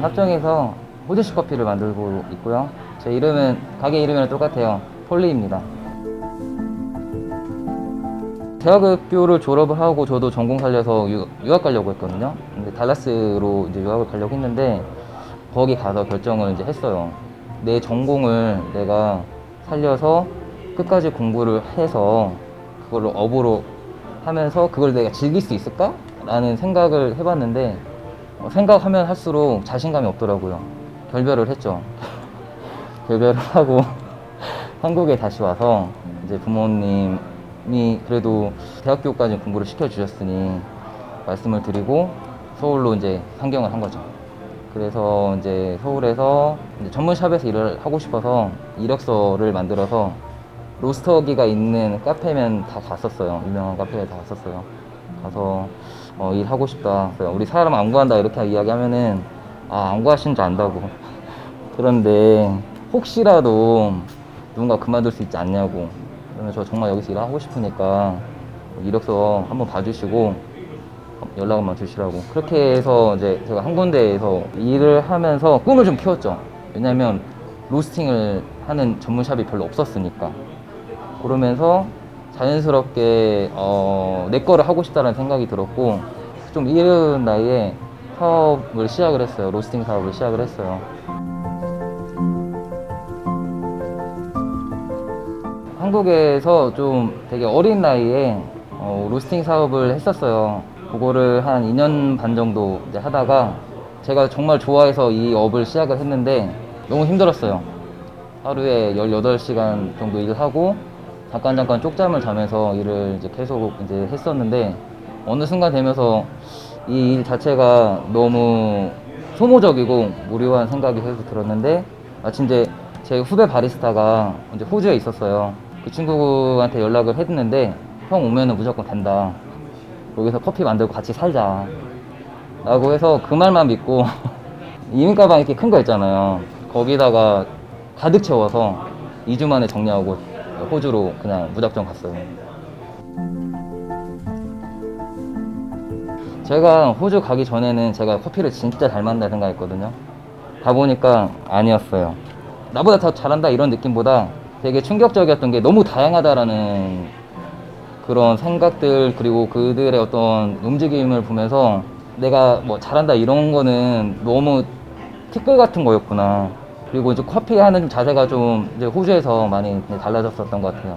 합정에서 호주식 커피를 만들고 있고요. 제 이름은 가게 이름이랑 똑같아요. 폴리입니다. 대학교를 졸업을 하고 저도 전공 살려서 유학 가려고 했거든요. 근데 달라스로 이제 유학을 가려고 했는데 거기 가서 결정을 이제 했어요. 내 전공을 내가 살려서 끝까지 공부를 해서 그걸로 업으로 하면서 그걸 내가 즐길 수 있을까? 라는 생각을 해봤는데 생각하면 할수록 자신감이 없더라고요. 결별을 했죠. 결별을 하고 한국에 다시 와서 이제 부모님이 그래도 대학교까지 공부를 시켜주셨으니 말씀을 드리고 서울로 이제 상경을 한 거죠. 그래서 이제 서울에서 이제 전문샵에서 일을 하고 싶어서 이력서를 만들어서 로스터기가 있는 카페면 다 갔었어요. 유명한 카페에 다 갔었어요. 가서 일하고 싶다. 우리 사람 안 구한다 이렇게 이야기하면은 안 구하신 줄 안다고. 그런데 혹시라도 누군가 그만둘 수 있지 않냐고. 그러면 저 정말 여기서 일하고 싶으니까 이력서 한번 봐주시고 연락 한번 주시라고. 그렇게 해서 이제 제가 한 군데에서 일을 하면서 꿈을 좀 키웠죠. 왜냐면 로스팅을 하는 전문샵이 별로 없었으니까. 그러면서 자연스럽게 내 거를 하고 싶다는 생각이 들었고 좀 이른 나이에 사업을 시작을 했어요. 로스팅 사업을 시작을 했어요. 한국에서 좀 되게 어린 나이에 로스팅 사업을 했었어요. 그거를 한 2년 반 정도 이제 하다가 제가 정말 좋아해서 이 업을 시작을 했는데 너무 힘들었어요. 하루에 18시간 정도 일을 하고 잠깐 쪽잠을 자면서 일을 이제 계속 이제 했었는데 어느 순간 되면서 이 일 자체가 너무 소모적이고 무료한 생각이 계속 들었는데 마침 이제 제 후배 바리스타가 이제 호주에 있었어요. 그 친구한테 연락을 했는데 형 오면은 무조건 된다. 여기서 커피 만들고 같이 살자. 라고 해서 그 말만 믿고 이민 가방 이렇게 큰 거 있잖아요. 거기다가 가득 채워서 2주 만에 정리하고 호주로 그냥 무작정 갔어요. 제가 호주 가기 전에는 제가 커피를 진짜 잘 만든다 생각했거든요. 가보니까 아니었어요. 나보다 더 잘한다 이런 느낌보다 되게 충격적이었던 게 너무 다양하다라는 그런 생각들, 그리고 그들의 어떤 움직임을 보면서 내가 뭐 잘한다 이런 거는 너무 티끌 같은 거였구나. 그리고 이제 커피 하는 자세가 좀 이제 호주에서 많이 달라졌었던 것 같아요.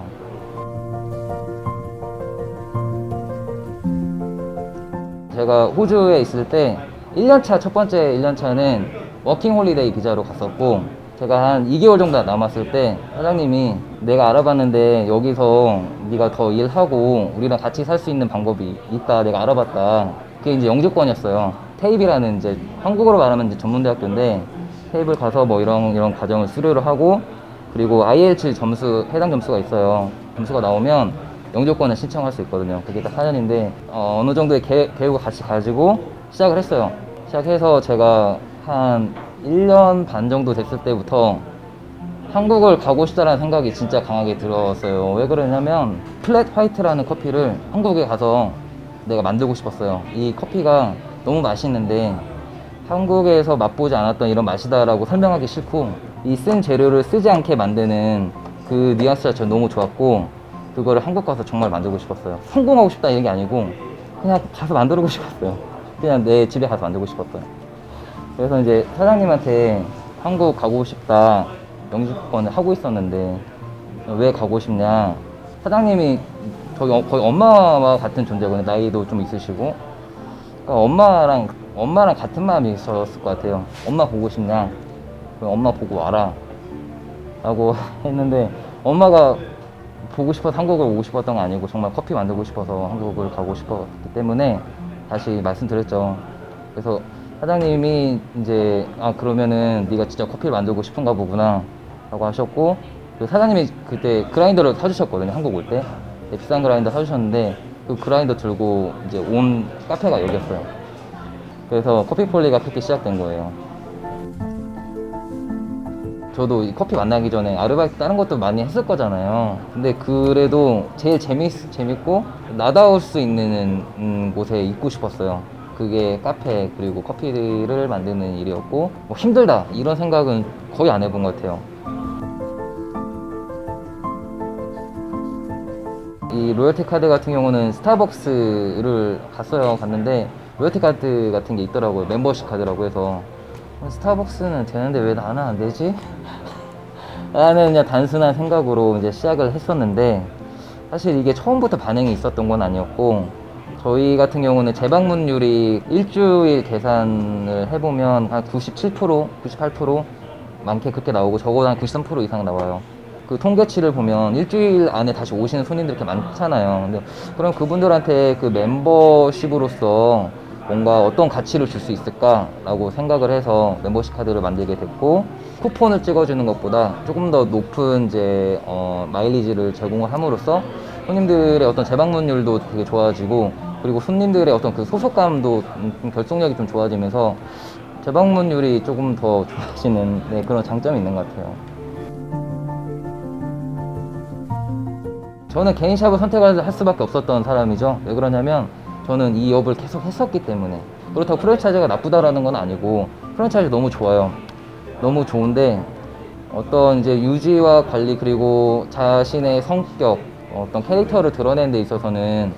제가 호주에 있을 때 1년차, 첫 번째 1년차는 워킹 홀리데이 비자로 갔었고, 제가 한 2개월 정도 남았을 때 사장님이 내가 알아봤는데 여기서 네가 더 일하고 우리랑 같이 살 수 있는 방법이 있다. 내가 알아봤다. 그게 이제 영주권이었어요. 테이프라는 이제 한국어로 말하면 이제 전문대학교인데 테이블 가서 뭐 이런 과정을 수료를 하고 그리고 IELTS 점수, 해당 점수가 있어요. 점수가 나오면 영주권을 신청할 수 있거든요. 그게 딱 4년인데 어느 정도의 계획을 같이 가지고 시작을 했어요. 시작해서 제가 한 1년 반 정도 됐을 때부터 한국을 가고 싶다는 생각이 진짜 강하게 들었어요. 왜 그러냐면 플랫 화이트라는 커피를 한국에 가서 내가 만들고 싶었어요. 이 커피가 너무 맛있는데 한국에서 맛보지 않았던 이런 맛이다라고 설명하기 싫고 이 쓴 재료를 쓰지 않게 만드는 그 뉘앙스가 저 너무 좋았고 그거를 한국 가서 정말 만들고 싶었어요. 성공하고 싶다 이런 게 아니고 그냥 가서 만들고 싶었어요. 그냥 내 집에 가서 만들고 싶었어요. 그래서 이제 사장님한테 한국 가고 싶다 영주권을 하고 있었는데 왜 가고 싶냐. 사장님이 저희 거의 엄마와 같은 존재거든요. 나이도 좀 있으시고 그러니까 엄마랑 같은 마음이 있었을 것 같아요. 엄마 보고 싶냐? 그럼 엄마 보고 와라 라고 했는데 엄마가 보고 싶어서 한국을 오고 싶었던 건 아니고 정말 커피 만들고 싶어서 한국을 가고 싶었기 때문에 다시 말씀드렸죠. 그래서 사장님이 이제 그러면은 네가 진짜 커피를 만들고 싶은가 보구나 라고 하셨고 그리고 사장님이 그때 그라인더를 사주셨거든요. 한국 올 때 비싼 그라인더 사주셨는데 그 그라인더 들고 이제 온 카페가 여기였어요. 그래서 커피폴리가 그렇게 시작된 거예요. 저도 이 커피 만나기 전에 아르바이트 다른 것도 많이 했을 거잖아요. 근데 그래도 제일 재밌고 나다울 수 있는 곳에 있고 싶었어요. 그게 카페 그리고 커피를 만드는 일이었고, 뭐 힘들다 이런 생각은 거의 안 해본 것 같아요. 이 로열티 카드 같은 경우는 스타벅스를 갔는데 로열티 카드 같은 게 있더라고요. 멤버십 카드라고 해서 스타벅스는 되는데 왜 나는 안 되지? 라는 그냥 단순한 생각으로 이제 시작을 했었는데, 사실 이게 처음부터 반응이 있었던 건 아니었고, 저희 같은 경우는 재방문율이 일주일 계산을 해보면 한 97%, 98% 많게 그렇게 나오고, 적어도 한 93% 이상 나와요. 그 통계치를 보면 일주일 안에 다시 오시는 손님들이 이렇게 많잖아요. 근데 그럼 그분들한테 그 멤버십으로서 뭔가 어떤 가치를 줄 수 있을까라고 생각을 해서 멤버십 카드를 만들게 됐고, 쿠폰을 찍어주는 것보다 조금 더 높은 이제 마일리지를 제공을 함으로써 손님들의 어떤 재방문율도 되게 좋아지고, 그리고 손님들의 어떤 그 소속감도 결속력이 좀 좋아지면서 재방문율이 조금 더 좋아지는, 네, 그런 장점이 있는 것 같아요. 저는 개인 샵을 선택할 수밖에 없었던 사람이죠. 왜 그러냐면 저는 이 업을 계속 했었기 때문에. 그렇다고 프랜차이즈가 나쁘다라는 건 아니고, 프랜차이즈 너무 좋아요. 너무 좋은데 어떤 이제 유지와 관리 그리고 자신의 성격, 어떤 캐릭터를 드러내는 데 있어서는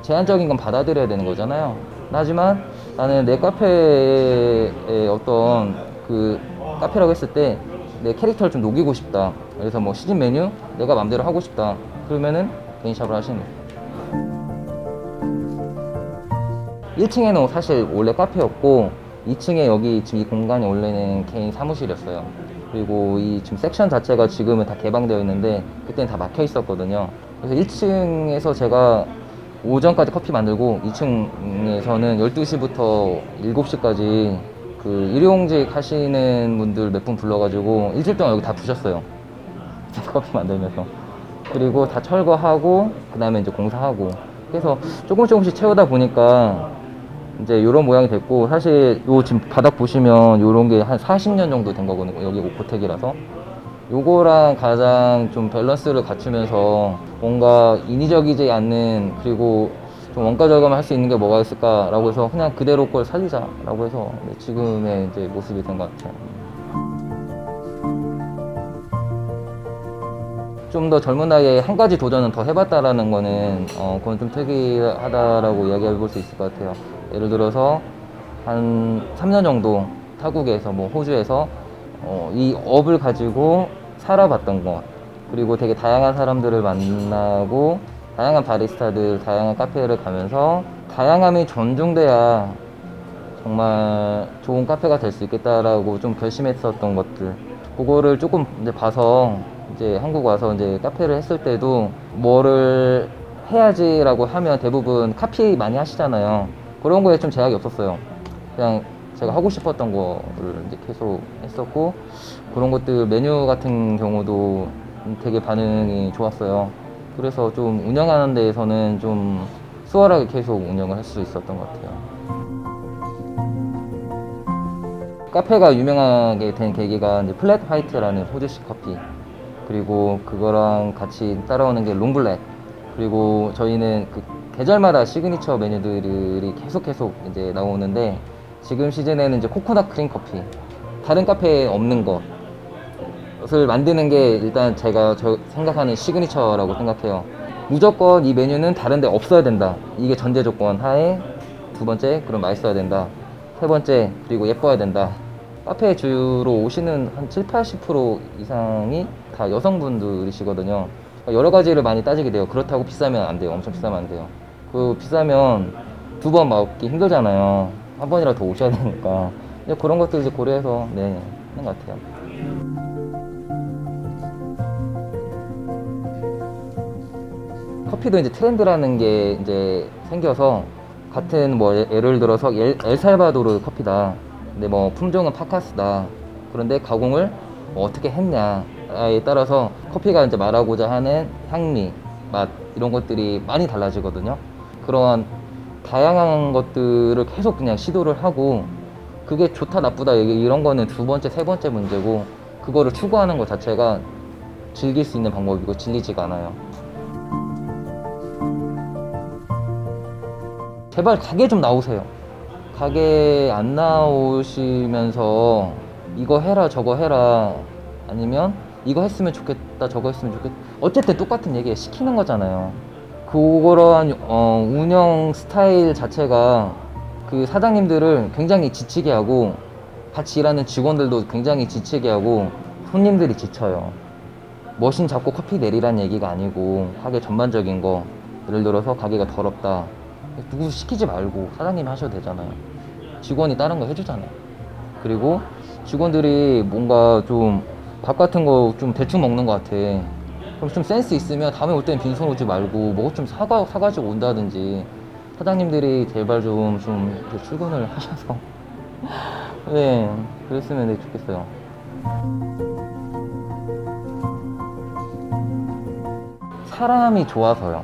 제한적인 건 받아들여야 되는 거잖아요. 하지만 나는 내 카페의 어떤 그 카페라고 했을 때 내 캐릭터를 좀 녹이고 싶다. 그래서 뭐 시즌 메뉴 내가 맘대로 하고 싶다. 그러면은 개인 샵을 하시는 거예요. 1층에는 사실 원래 카페였고, 2층에 여기 지금 이 공간이 원래는 개인 사무실이었어요. 그리고 이 지금 섹션 자체가 지금은 다 개방되어 있는데 그때는 다 막혀 있었거든요. 그래서 1층에서 제가 오전까지 커피 만들고, 2층에서는 12시부터 7시까지 그 일용직 하시는 분들 몇 분 불러가지고 일주일 동안 여기 다 부셨어요. 커피 만들면서. 그리고 다 철거하고 그 다음에 이제 공사하고, 그래서 조금씩 채우다 보니까 이제 요런 모양이 됐고, 사실 요 지금 바닥 보시면 요런 게 한 40년 정도 된 거거든요. 여기 오코텍이라서. 요거랑 가장 좀 밸런스를 갖추면서 뭔가 인위적이지 않는, 그리고 좀 원가 절감을 할 수 있는 게 뭐가 있을까라고 해서 그냥 그대로 걸 살리자라고 해서 지금의 이제 모습이 된 것 같아요. 좀 더 젊은 나이에 한 가지 도전은 더 해봤다라는 거는 그건 좀 특이하다라고 이야기해 볼 수 있을 것 같아요. 예를 들어서 한 3년 정도 타국에서 뭐 호주에서 이 업을 가지고 살아봤던 것, 그리고 되게 다양한 사람들을 만나고 다양한 바리스타들, 다양한 카페를 가면서 다양함이 존중돼야 정말 좋은 카페가 될 수 있겠다라고 좀 결심했었던 것들, 그거를 조금 이제 봐서 이제 한국 와서 이제 카페를 했을 때도 뭐를 해야지라고 하면 대부분 카피 많이 하시잖아요. 그런 거에 좀 제약이 없었어요. 그냥 제가 하고 싶었던 거를 이제 계속 했었고, 그런 것들 메뉴 같은 경우도 되게 반응이 좋았어요. 그래서 좀 운영하는 데에서는 좀 수월하게 계속 운영을 할 수 있었던 것 같아요. 카페가 유명하게 된 계기가 이제 플랫 화이트라는 호주식 커피, 그리고 그거랑 같이 따라오는 게 롱블랙, 그리고 저희는 그 계절마다 시그니처 메뉴들이 계속 이제 나오는데, 지금 시즌에는 이제 코코넛 크림 커피, 다른 카페에 없는 것을 만드는 게 일단 제가 생각하는 시그니처라고 생각해요. 무조건 이 메뉴는 다른 데 없어야 된다, 이게 전제 조건 하에, 두 번째, 그럼 맛있어야 된다, 세 번째, 그리고 예뻐야 된다. 카페에 주로 오시는 한 7, 80% 이상이 다 여성분들이시거든요. 여러 가지를 많이 따지게 돼요. 그렇다고 비싸면 안 돼요. 엄청 비싸면 안 돼요. 그 비싸면 두 번 먹기 힘들잖아요. 한 번이라도 더 오셔야 되니까. 그런 것들 이제 고려해서 네, 하는 것 같아요. 커피도 이제 트렌드라는 게 이제 생겨서, 같은 뭐 예를 들어서 엘살바도르 커피다. 근데 뭐 품종은 파카스다. 그런데 가공을 뭐 어떻게 했냐에 따라서 커피가 이제 말하고자 하는 향미, 맛, 이런 것들이 많이 달라지거든요. 그런 다양한 것들을 계속 그냥 시도를 하고, 그게 좋다 나쁘다 이런 거는 두 번째, 세 번째 문제고, 그거를 추구하는 것 자체가 즐길 수 있는 방법이고 질리지가 않아요. 제발 가게 좀 나오세요. 가게 안 나오시면서 이거 해라 저거 해라 아니면 이거 했으면 좋겠다 저거 했으면 좋겠다 어쨌든 똑같은 얘기 시키는 거잖아요. 그러한 운영 스타일 자체가 그 사장님들을 굉장히 지치게 하고 같이 일하는 직원들도 굉장히 지치게 하고 손님들이 지쳐요. 머신 잡고 커피 내리란 얘기가 아니고 가게 전반적인 거 예를 들어서 가게가 더럽다 누구 시키지 말고 사장님이 하셔도 되잖아요. 직원이 다른 거 해주잖아요. 그리고 직원들이 뭔가 좀 밥 같은 거 좀 대충 먹는 것 같아. 그럼 좀 센스 있으면 다음에 올 때는 빈손 오지 말고 뭐 좀 사가지고 온다든지 사장님들이 제발 좀 이렇게 출근을 하셔서 네 그랬으면 되게 좋겠어요. 사람이 좋아서요.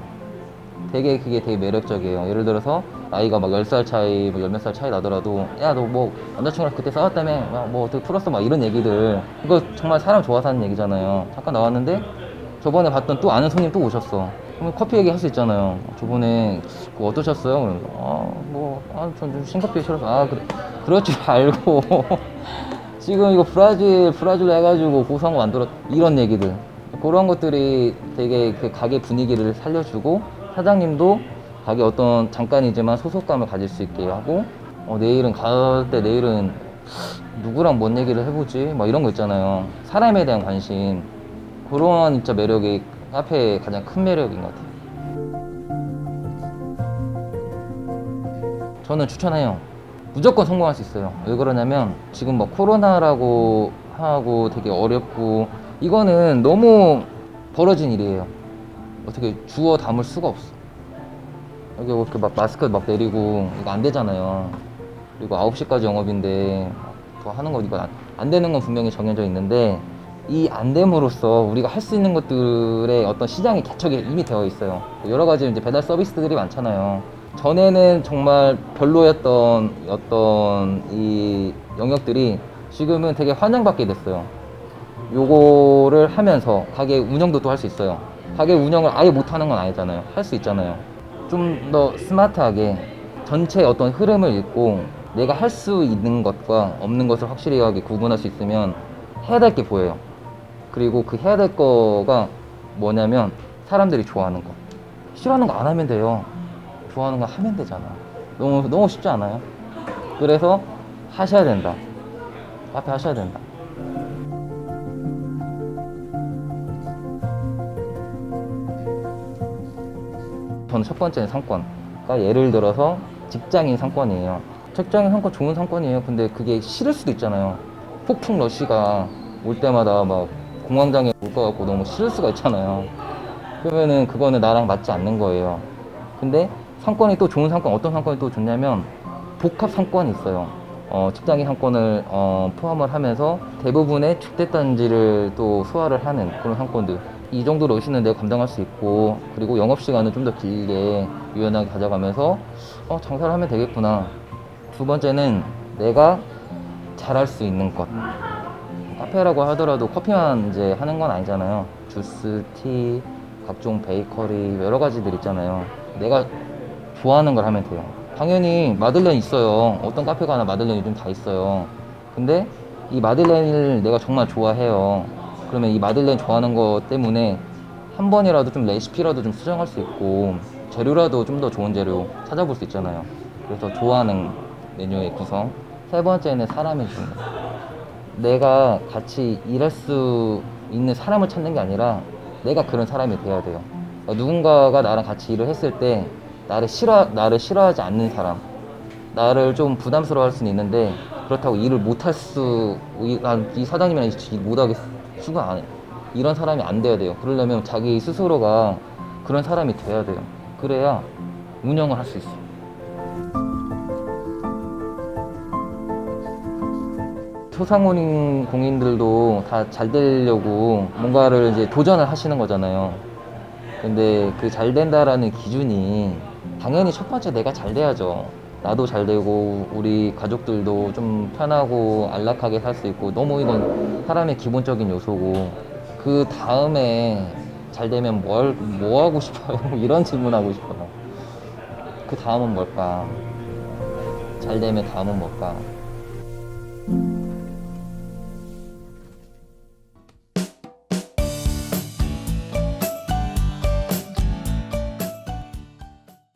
그게 되게 매력적이에요. 예를 들어서 나이가 막 10살 차이, 뭐 10몇 살 차이 나더라도 야 너 뭐 남자친구랑 그때 싸웠다며 뭐 어떻게 풀었어 막 이런 얘기들 이거 정말 사람 좋아서 하는 얘기잖아요. 잠깐 나왔는데 저번에 봤던 또 아는 손님 또 오셨어. 그러면 커피 얘기 할 수 있잖아요. 저번에 그거 어떠셨어요? 그러면서 전 좀 싱커피 싫어서 그럴 줄 알고 지금 이거 브라질 해가지고 고소한 거 만들었 이런 얘기들 그런 것들이 되게 그 가게 분위기를 살려주고 사장님도 가게 어떤 잠깐이지만 소속감을 가질 수 있게 하고 내일은 갈 때 내일은 누구랑 뭔 얘기를 해보지 막 이런 거 있잖아요. 사람에 대한 관심 그런 진짜 매력이 카페의 가장 큰 매력인 것 같아요. 저는 추천해요. 무조건 성공할 수 있어요. 왜 그러냐면 지금 뭐 코로나라고 하고 되게 어렵고 이거는 너무 벌어진 일이에요. 어떻게 주워 담을 수가 없어. 여기 이렇게 막 마스크 막 내리고 이거 안 되잖아요. 그리고 9시까지 영업인데 더 하는 거 이거 안 되는 건 분명히 정해져 있는데 이 안 됨으로써 우리가 할 수 있는 것들의 어떤 시장의 개척이 이미 되어 있어요. 여러 가지 이제 배달 서비스들이 많잖아요. 전에는 정말 별로였던 어떤 이 영역들이 지금은 되게 환영받게 됐어요. 요거를 하면서 가게 운영도 또 할 수 있어요. 가게 운영을 아예 못하는 건 아니잖아요. 할 수 있잖아요. 좀 더 스마트하게 전체 어떤 흐름을 읽고 내가 할 수 있는 것과 없는 것을 확실하게 구분할 수 있으면 해야 될 게 보여요. 그리고 그 해야 될 거가 뭐냐면 사람들이 좋아하는 거. 싫어하는 거 안 하면 돼요. 좋아하는 거 하면 되잖아. 너무 쉽지 않아요? 그래서 하셔야 된다. 카페 하셔야 된다. 저는 첫 번째는 상권. 그러니까 예를 들어서 직장인 상권이에요. 직장인 상권 좋은 상권이에요. 근데 그게 싫을 수도 있잖아요. 폭풍 러시가 올 때마다 막 공황장애 올 것 같고 너무 싫을 수가 있잖아요. 그러면은 그거는 나랑 맞지 않는 거예요. 근데 상권이 또 좋은 상권, 어떤 상권이 또 좋냐면 복합 상권이 있어요. 직장인 상권을 포함을 하면서 대부분의 주택단지를 또 소화를 하는 그런 상권들. 이 정도로 오시는 내가 감당할 수 있고 그리고 영업시간은 좀 더 길게 유연하게 가져가면서 장사를 하면 되겠구나. 두 번째는 내가 잘할 수 있는 것. 카페라고 하더라도 커피만 이제 하는 건 아니잖아요. 주스, 티, 각종 베이커리 여러 가지들 있잖아요. 내가 좋아하는 걸 하면 돼요. 당연히 마들렌 있어요. 어떤 카페 가나 마들렌 요즘 다 있어요. 근데 이 마들렌을 내가 정말 좋아해요. 그러면 이 마들렌 좋아하는 거 때문에 한 번이라도 좀 레시피라도 좀 수정할 수 있고 재료라도 좀 더 좋은 재료 찾아볼 수 있잖아요. 그래서 좋아하는 메뉴의 구성. 세 번째는 사람의 중요. 내가 같이 일할 수 있는 사람을 찾는 게 아니라 내가 그런 사람이 돼야 돼요. 그러니까 누군가가 나랑 같이 일을 했을 때 나를 싫어하지 않는 사람, 나를 좀 부담스러워할 수는 있는데 그렇다고 일을 못할 이 사장님이랑 일 못하겠어 수가 안 해. 이런 사람이 안 돼야 돼요. 그러려면 자기 스스로가 그런 사람이 돼야 돼요. 그래야 운영을 할 수 있어요. 소상공인들도 다 잘 되려고 뭔가를 이제 도전을 하시는 거잖아요. 근데 그 잘 된다라는 기준이 당연히 첫 번째 내가 잘 돼야죠. 나도 잘 되고 우리 가족들도 좀 편하고 안락하게 살 수 있고 너무 이건 사람의 기본적인 요소고 그 다음에 잘 되면 뭐 하고 싶어요? 이런 질문 하고 싶어요. 그 다음은 뭘까? 잘 되면 다음은 뭘까?